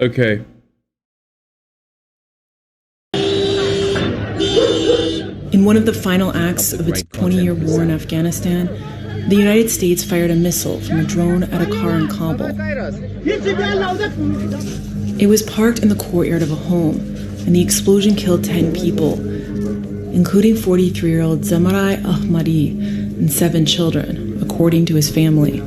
Okay. In one of the final acts of its 20-year war in Afghanistan, the United States fired a missile from a drone at a car in Kabul. It was parked in the courtyard of a home, and the explosion killed 10 people, including 43-year-old Zamarai Ahmadi and 7 children, according to his family.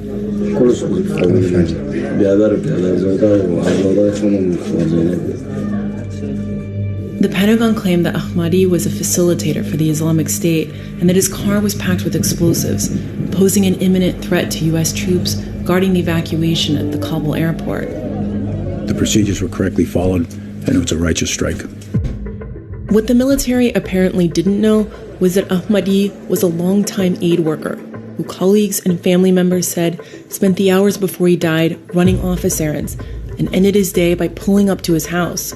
The Pentagon claimed that Ahmadi was a facilitator for the Islamic State and that his car was packed with explosives, posing an imminent threat to U.S. troops guarding the evacuation at the Kabul airport. The procedures were correctly followed, and it was a righteous strike. What the military apparently didn't know was that Ahmadi was a longtime aid worker who colleagues and family members said spent the hours before he died running office errands and ended his day by pulling up to his house.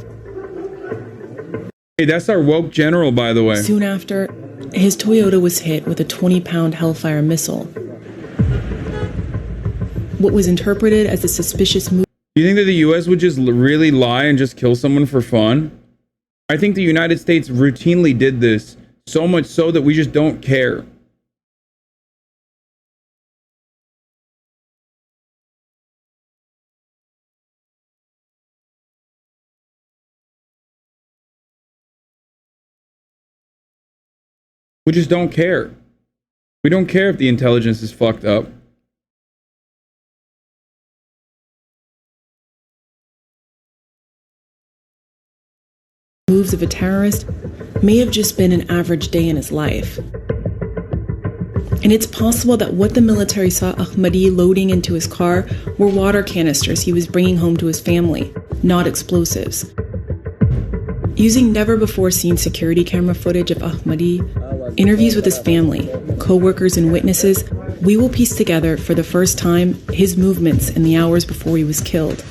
Hey, that's our woke general, by the way. Soon after, his Toyota was hit with a 20-pound Hellfire missile. What was interpreted as a suspicious move. Do you think that the U.S. would just really lie and just kill someone for fun? I think the United States routinely did this, so much so that we just don't care. We just don't care. We don't care if the intelligence is fucked up. Moves of a terrorist may have just been an average day in his life. And it's possible that what the military saw Ahmadi loading into his car were water canisters he was bringing home to his family, not explosives. Using never-before-seen security camera footage of Ahmadi, interviews with his family, co-workers and witnesses, we will piece together for the first time his movements in the hours before he was killed.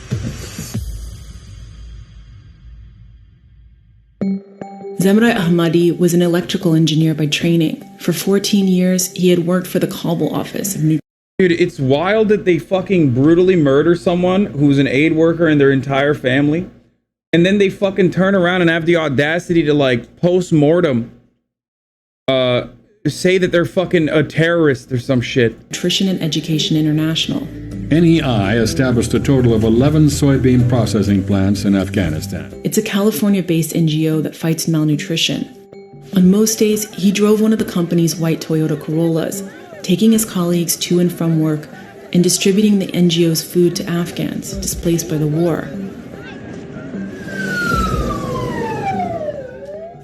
Zamarai Ahmadi was an electrical engineer by training. For 14 years, he had worked for the Kabul office of Dude, it's wild that they fucking brutally murder someone who's an aid worker and their entire family. And then they fucking turn around and have the audacity to, like, post-mortem say that they're fucking a terrorist or some shit. Nutrition and Education International. NEI established a total of 11 soybean processing plants in Afghanistan. It's a California-based NGO that fights malnutrition. On most days, he drove one of the company's white Toyota Corollas, taking his colleagues to and from work and distributing the NGO's food to Afghans displaced by the war.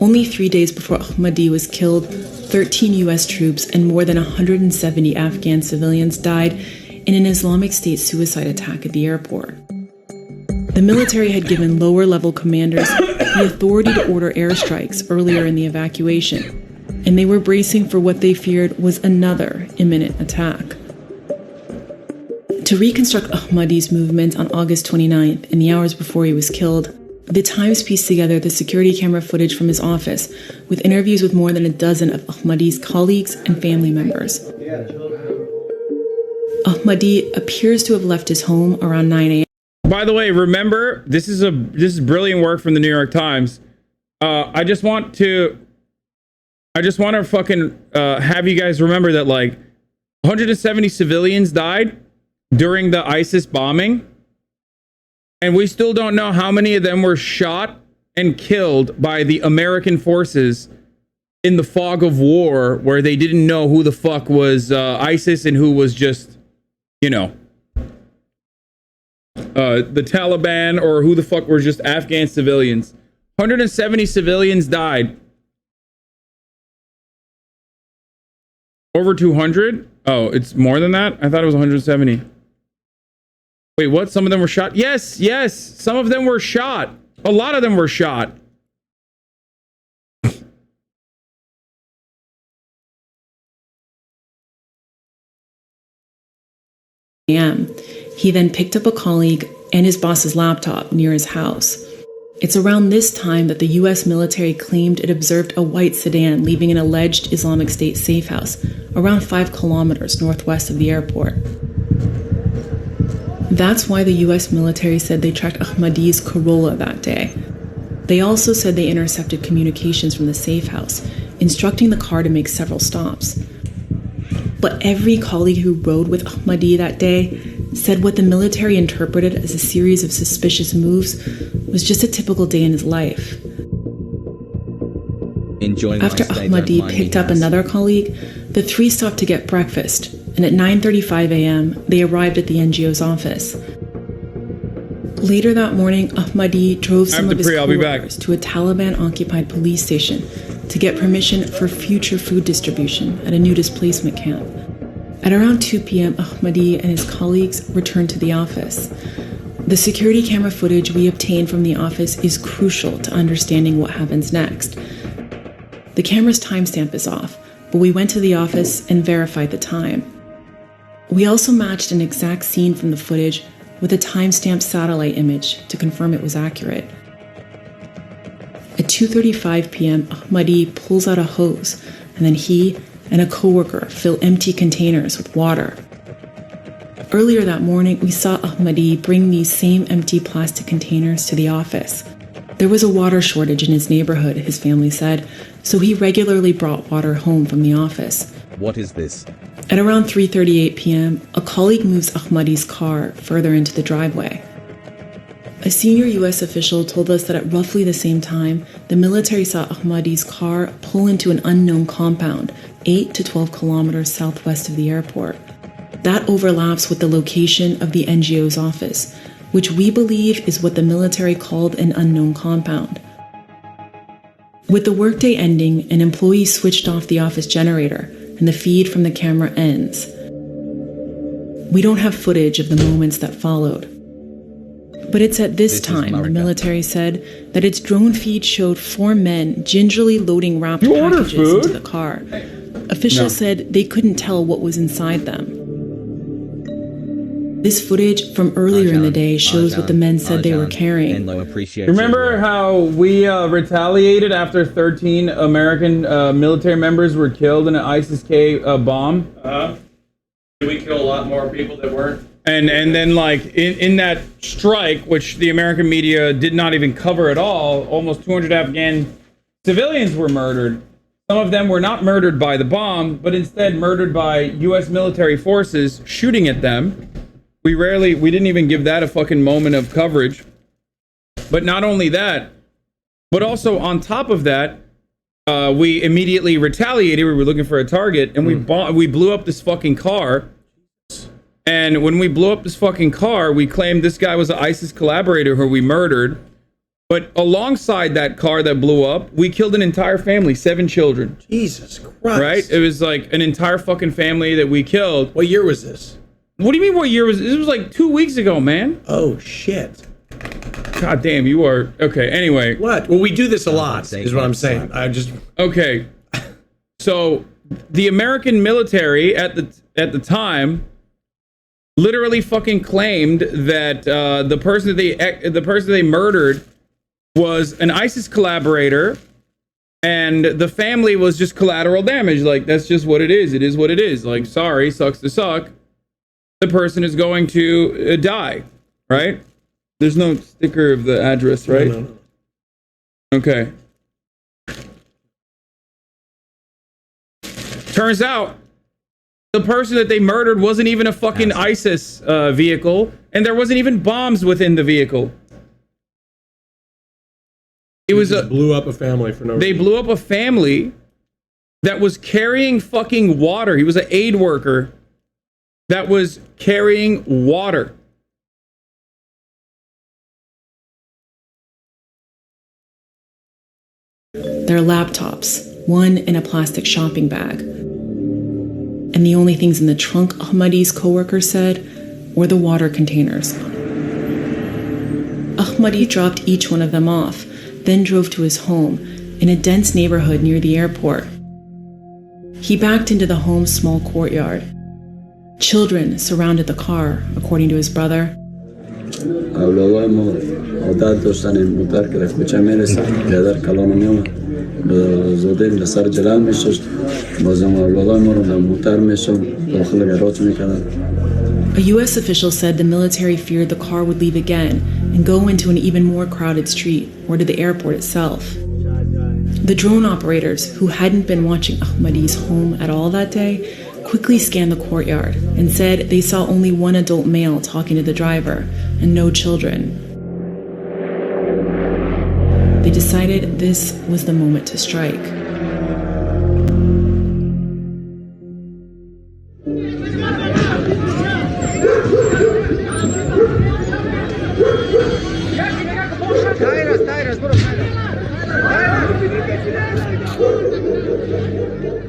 Only 3 days before Ahmadi was killed, 13 U.S. troops and more than 170 Afghan civilians died in an Islamic State suicide attack at the airport. The military had given lower-level commanders the authority to order airstrikes earlier in the evacuation, and they were bracing for what they feared was another imminent attack. To reconstruct Ahmadi's movement on August 29th, in the hours before he was killed, the Times pieced together the security camera footage from his office with interviews with more than a dozen of Ahmadi's colleagues and family members. Ahmadi appears to have left his home around 9 a.m. By the way, remember, this is brilliant work from the New York Times. I just want to fucking have you guys remember that, like, 170 civilians died during the ISIS bombing. And we still don't know how many of them were shot and killed by the American forces in the fog of war, where they didn't know who the fuck was ISIS and who was just, you know, the Taliban, or who the fuck were just Afghan civilians. 170 civilians died. Over 200? Oh, it's more than that? I thought it was 170. Wait, what? Some of them were shot? Yes, yes. Some of them were shot. A lot of them were shot. He then picked up a colleague and his boss's laptop near his house. It's around this time that the U.S. military claimed it observed a white sedan leaving an alleged Islamic State safe house around 5 kilometers northwest of the airport. That's why the US military said they tracked Ahmadi's Corolla that day. They also said they intercepted communications from the safe house, instructing the car to make several stops. But every colleague who rode with Ahmadi that day said what the military interpreted as a series of suspicious moves was just a typical day in his life. After Ahmadi picked up another colleague, the three stopped to get breakfast, and at 9:35 a.m., they arrived at the NGO's office. Later that morning, Ahmadi drove some of his coworkers to a Taliban-occupied police station to get permission for future food distribution at a new displacement camp. At around 2 p.m., Ahmadi and his colleagues returned to the office. The security camera footage we obtained from the office is crucial to understanding what happens next. The camera's timestamp is off, but we went to the office and verified the time. We also matched an exact scene from the footage with a timestamped satellite image to confirm it was accurate. At 2:35 p.m., Ahmadi pulls out a hose, and then he and a coworker fill empty containers with water. Earlier that morning, we saw Ahmadi bring these same empty plastic containers to the office. There was a water shortage in his neighborhood, his family said, so he regularly brought water home from the office. What is this? At around 3:38 p.m., a colleague moves Ahmadi's car further into the driveway. A senior U.S. official told us that at roughly the same time, the military saw Ahmadi's car pull into an unknown compound 8 to 12 kilometers southwest of the airport. That overlaps with the location of the NGO's office, which we believe is what the military called an unknown compound. With the workday ending, an employee switched off the office generator, and the feed from the camera ends. We don't have footage of the moments that followed. But it's at this time, the military said, that its drone feed showed 4 men gingerly loading wrapped packages into the car. Officials said they couldn't tell what was inside them. This footage from earlier in the day shows what the men said they were carrying. Remember how we retaliated after 13 American military members were killed in an ISIS-K bomb? Did we kill a lot more people that weren't? And then, like, in that strike, which the American media did not even cover at all, almost 200 Afghan civilians were murdered. Some of them were not murdered by the bomb, but instead murdered by U.S. military forces shooting at them. We didn't even give that a fucking moment of coverage. But not only that, but also on top of that, we immediately retaliated. We were looking for a target, and we blew up this fucking car. And when we blew up this fucking car, we claimed this guy was an ISIS collaborator who we murdered. But alongside that car that blew up, we killed an entire family, 7 children. Jesus Christ. Right? It was like an entire fucking family that we killed. What year was this? What do you mean what year was this? This was like 2 weeks ago, man. Oh, shit. God damn, you are... Okay, anyway. What? Well, we do this a lot, is what I'm saying. Okay. So, the American military at the time literally fucking claimed that the person they murdered was an ISIS collaborator, and the family was just collateral damage. Like, that's just what it is. It is what it is. Like, sorry, sucks to suck. The person is going to die, right? There's no sticker of the address, right? No. Okay. Turns out, the person that they murdered wasn't even a fucking ISIS vehicle, and there wasn't even bombs within the vehicle. It was blew up a family for no reason. They blew up a family that was carrying fucking water. He was an aid worker that was carrying water. Their laptops, one in a plastic shopping bag. And the only things in the trunk, Ahmadi's coworker said, were the water containers. Ahmadi dropped each one of them off, then drove to his home in a dense neighborhood near the airport. He backed into the home's small courtyard. Children surrounded the car, according to his brother. A U.S. official said the military feared the car would leave again and go into an even more crowded street or to the airport itself. The drone operators, who hadn't been watching Ahmadi's home at all that day, quickly scanned the courtyard and said they saw only one adult male talking to the driver and no children. They decided this was the moment to strike.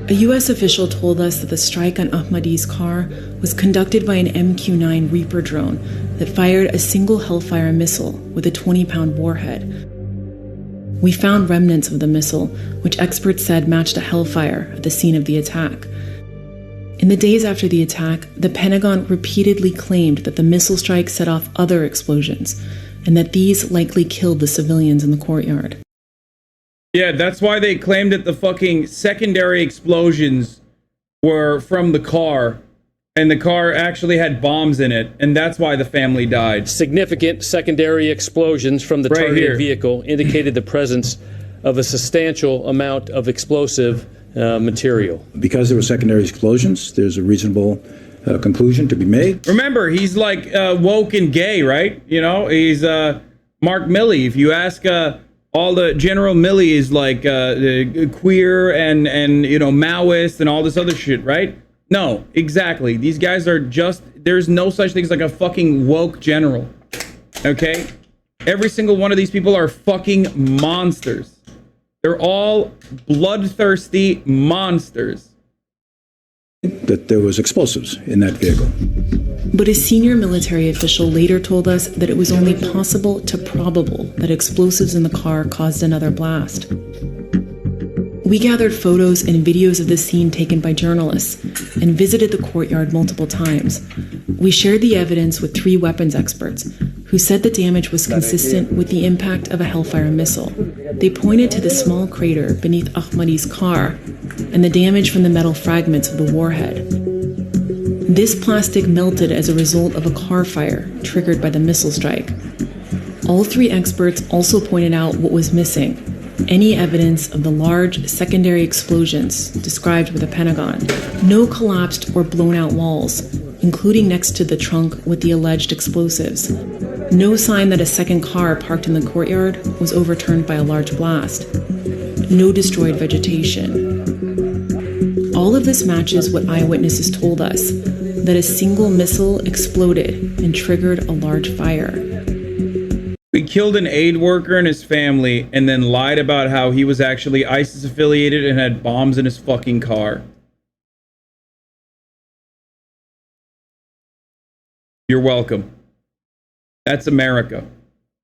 A U.S. official told us that the strike on Ahmadi's car was conducted by an MQ-9 Reaper drone that fired a single Hellfire missile with a 20-pound warhead. We found remnants of the missile, which experts said matched a Hellfire at the scene of the attack. In the days after the attack, the Pentagon repeatedly claimed that the missile strike set off other explosions, and that these likely killed the civilians in the courtyard. Yeah, that's why they claimed that the fucking secondary explosions were from the car, and the car actually had bombs in it, and that's why the family died. Significant secondary explosions from the targeted vehicle indicated the presence of a substantial amount of explosive material. Because there were secondary explosions, there's a reasonable conclusion to be made. Remember, he's like woke and gay, right? You know, he's Mark Milley. If you ask all the General Milley is like queer and you know, Maoist and all this other shit, right? No, exactly. These guys are just, there's no such thing as like a fucking woke general. Okay? Every single one of these people are fucking monsters. They're all bloodthirsty monsters. That there was explosives in that vehicle. But a senior military official later told us that it was only possible to probable that explosives in the car caused another blast. We gathered photos and videos of the scene taken by journalists and visited the courtyard multiple times. We shared the evidence with 3 weapons experts who said the damage was consistent with the impact of a Hellfire missile. They pointed to the small crater beneath Ahmadi's car and the damage from the metal fragments of the warhead. This plastic melted as a result of a car fire triggered by the missile strike. All 3 experts also pointed out what was missing: any evidence of the large secondary explosions described by the Pentagon. No collapsed or blown out walls, including next to the trunk with the alleged explosives. No sign that a second car parked in the courtyard was overturned by a large blast. No destroyed vegetation. All of this matches what eyewitnesses told us, that a single missile exploded and triggered a large fire. We killed an aid worker and his family and then lied about how he was actually ISIS affiliated and had bombs in his fucking car. You're welcome. That's America.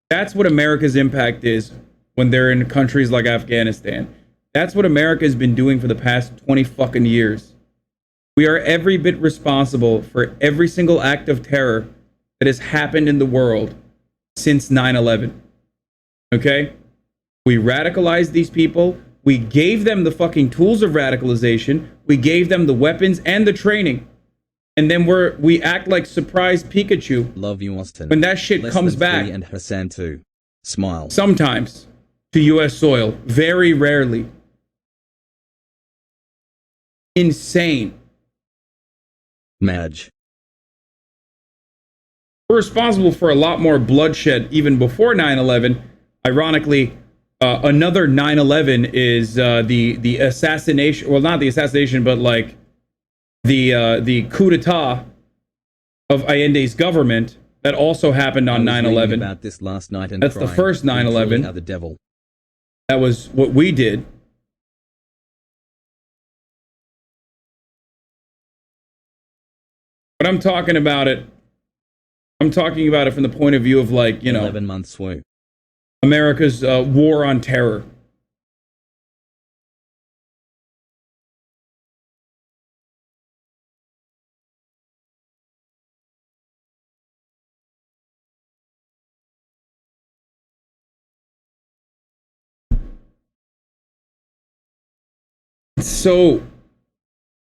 That's what America's impact is when they're in countries like Afghanistan. That's what America has been doing for the past 20 fucking years. We are every bit responsible for every single act of terror that has happened in the world since 9/11. Okay? We radicalized these people. We gave them the fucking tools of radicalization. We gave them the weapons and the training. And then we act like surprise Pikachu. Love you, Austin. When that shit Less comes than back. 3 and Hasan too. Smile. Sometimes to US soil. Very rarely. Insane. Madge. We're responsible for a lot more bloodshed even before 9/11. Ironically, another 9/11 is the assassination. Well, not the assassination, but like the coup d'etat of Allende's government that also happened on 9/11. About this last night and that's the first 9/11. The devil. That was what we did. But I'm talking about it from the point of view of, like, you know, 11 months swoop. America's war on terror.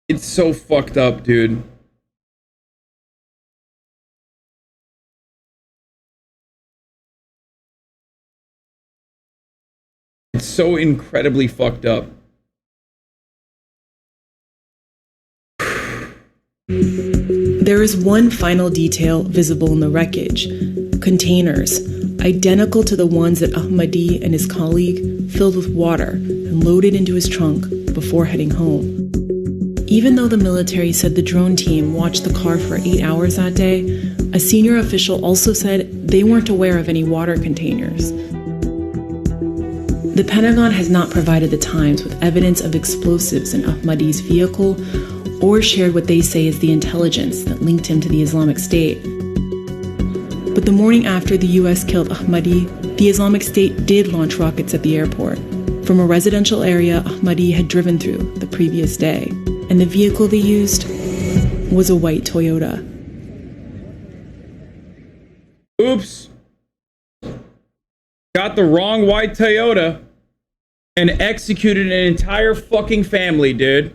It's so fucked up, dude. It's so incredibly fucked up. There is one final detail visible in the wreckage. Containers, identical to the ones that Ahmadi and his colleague filled with water and loaded into his trunk before heading home. Even though the military said the drone team watched the car for 8 hours that day, a senior official also said they weren't aware of any water containers. The Pentagon has not provided the Times with evidence of explosives in Ahmadi's vehicle or shared what they say is the intelligence that linked him to the Islamic State. But the morning after the US killed Ahmadi, the Islamic State did launch rockets at the airport from a residential area Ahmadi had driven through the previous day. And the vehicle they used was a white Toyota. Oops. Got the wrong white Toyota and executed an entire fucking family, dude.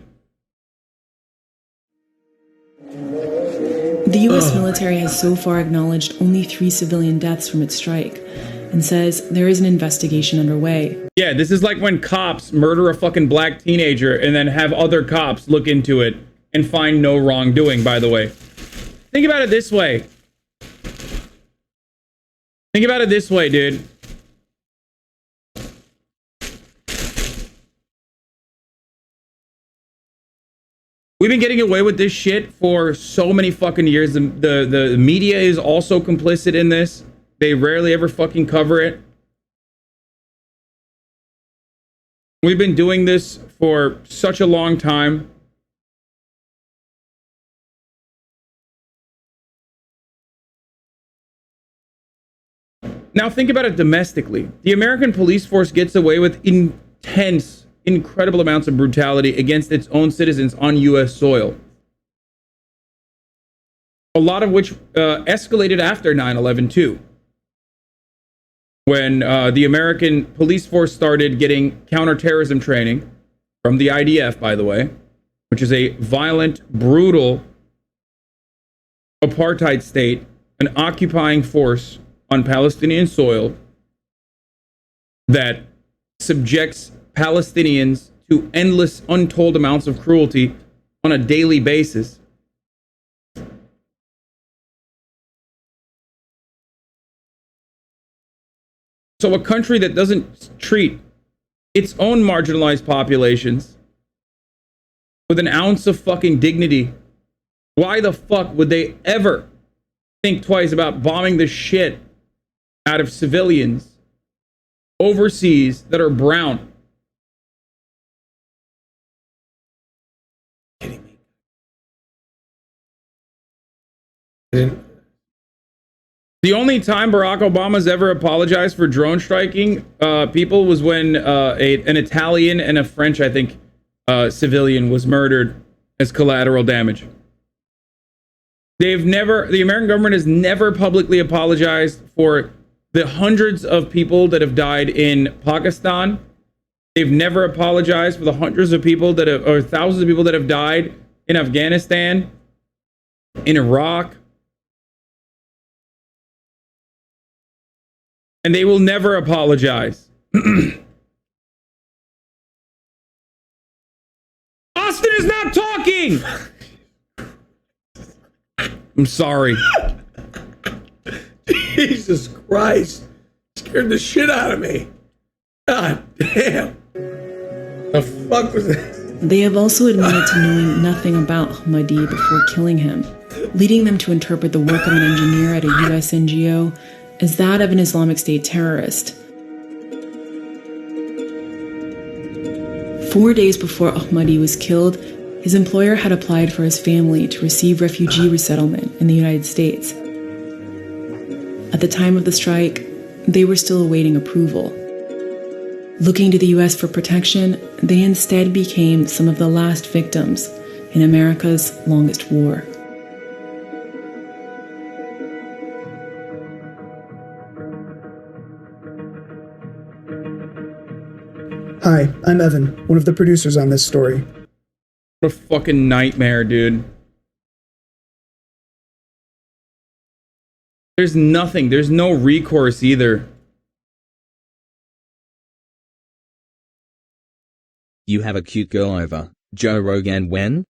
The US military has so far acknowledged only 3 civilian deaths from its strike and says there is an investigation underway. Yeah, this is like when cops murder a fucking black teenager and then have other cops look into it and find no wrongdoing, by the way. Think about it this way. Think about it this way, dude. We've been getting away with this shit for so many fucking years. The media is also complicit in this. They rarely ever fucking cover it. We've been doing this for such a long time. Now think about it domestically. The American police force gets away with intense, incredible amounts of brutality against its own citizens on US soil. A lot of which escalated after 9/11 too. When the American police force started getting counterterrorism training from the IDF, by the way, which is a violent, brutal apartheid state, an occupying force on Palestinian soil that subjects Palestinians to endless, untold amounts of cruelty on a daily basis. So a country that doesn't treat its own marginalized populations with an ounce of fucking dignity, why the fuck would they ever think twice about bombing the shit out of civilians overseas that are brown? The only time Barack Obama's ever apologized for drone striking people was when an Italian and a French, I think, civilian was murdered as collateral damage. The American government has never publicly apologized for the hundreds of people that have died in Pakistan. They've never apologized for the hundreds of people or thousands of people that have died in Afghanistan, in Iraq. And they will never apologize. Austin is not talking! I'm sorry. Jesus Christ. Scared the shit out of me. God damn. The fuck was that? They have also admitted to knowing nothing about Ahmadi before killing him, leading them to interpret the work of an engineer at a US NGO as that of an Islamic State terrorist. 4 days before Ahmadi was killed, his employer had applied for his family to receive refugee resettlement in the United States. At the time of the strike, they were still awaiting approval. Looking to the US for protection, they instead became some of the last victims in America's longest war. Hi, I'm Evan, one of the producers on this story. What a fucking nightmare, dude. There's nothing. There's no recourse either. You have a cute girl over, Joe Rogan when?